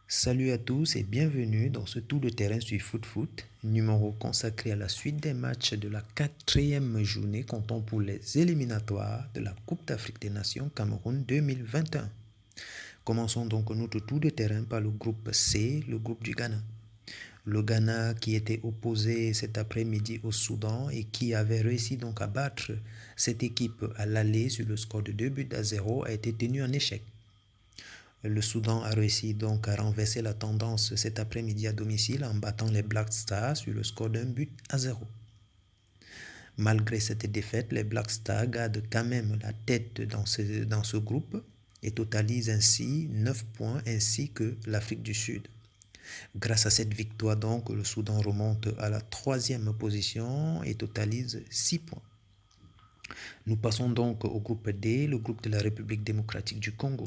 Salut à tous et bienvenue dans ce tour de terrain sur Foot, numéro consacré à la suite des matchs de la 4e journée comptant pour les éliminatoires de la Coupe d'Afrique des Nations Cameroun 2021. Commençons donc notre tour de terrain par le groupe C, le groupe du Ghana. Le Ghana qui était opposé cet après-midi au Soudan et qui avait réussi donc à battre cette équipe à l'aller sur le score de 2-0 a été tenu en échec. Le Soudan a réussi donc à renverser la tendance cet après-midi à domicile en battant les Black Stars sur le score d'1-0. Malgré cette défaite, les Black Stars gardent quand même la tête dans ce groupe et totalisent ainsi 9 points ainsi que l'Afrique du Sud. Grâce à cette victoire donc, le Soudan remonte à la 3e position et totalise 6 points. Nous passons donc au groupe D, le groupe de la République démocratique du Congo.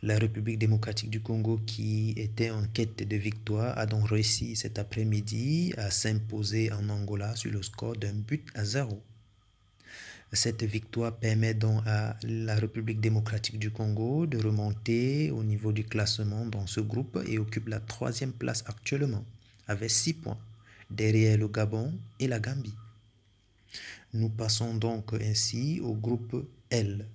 La République démocratique du Congo, qui était en quête de victoire, a donc réussi cet après-midi à s'imposer en Angola sur le score d'1-0. Cette victoire permet donc à la République démocratique du Congo de remonter au niveau du classement dans ce groupe et occupe la 3e place actuellement, avec 6 points, derrière le Gabon et la Gambie. Nous passons donc ainsi au groupe L.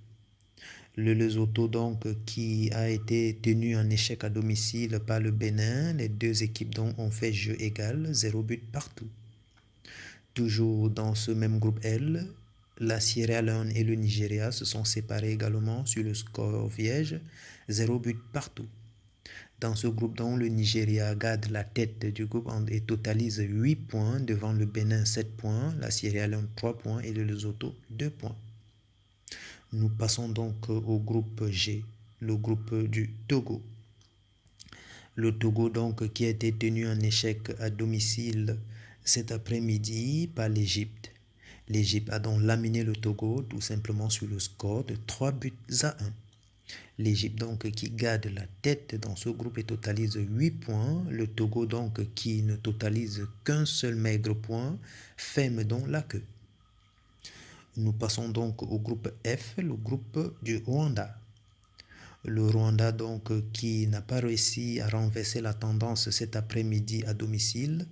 Le Lesotho donc qui a été tenu en échec à domicile par le Bénin. Les deux équipes donc ont fait jeu égal, 0 but partout. Toujours dans ce même groupe L, la Sierra Leone et le Nigeria se sont séparés également sur le score vierge, 0 but partout. Dans ce groupe donc, le Nigeria garde la tête du groupe et totalise 8 points devant le Bénin 7 points, la Sierra Leone 3 points et le Lesotho 2 points. Nous passons donc au groupe G, le groupe du Togo. Le Togo donc qui a été tenu en échec à domicile cet après-midi par l'Égypte. L'Égypte a donc laminé le Togo tout simplement sur le score de 3-1. L'Égypte donc qui garde la tête dans ce groupe et totalise 8 points. Le Togo donc qui ne totalise qu'un seul maigre point ferme donc la queue. Nous passons donc au groupe F, le groupe du Rwanda. Le Rwanda donc qui n'a pas réussi à renverser la tendance cet après-midi à domicile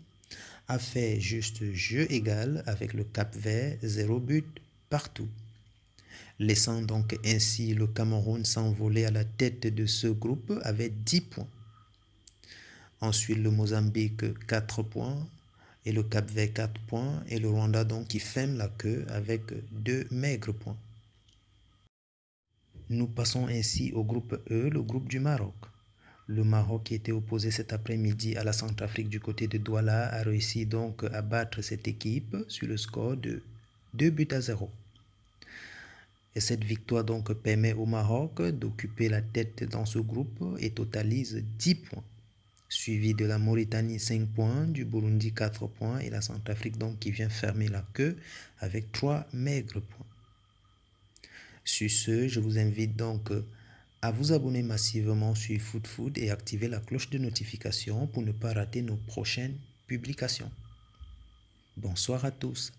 a fait juste jeu égal avec le Cap-Vert, 0 but partout. Laissant donc ainsi le Cameroun s'envoler à la tête de ce groupe avec 10 points. Ensuite le Mozambique 4 points et le Cap-Vert 4 points et le Rwanda donc qui ferme la queue avec 2 maigres points. Nous passons ainsi au groupe E, le groupe du Maroc. Le Maroc qui était opposé cet après-midi à la Centrafrique du côté de Douala a réussi donc à battre cette équipe sur le score de 2-0. Et cette victoire donc permet au Maroc d'occuper la tête dans ce groupe et totalise 10 points. Suivi de la Mauritanie 5 points, du Burundi 4 points et la Centrafrique donc qui vient fermer la queue avec 3 maigres points. Sur ce, je vous invite donc à vous abonner massivement sur Foot et activer la cloche de notification pour ne pas rater nos prochaines publications. Bonsoir à tous.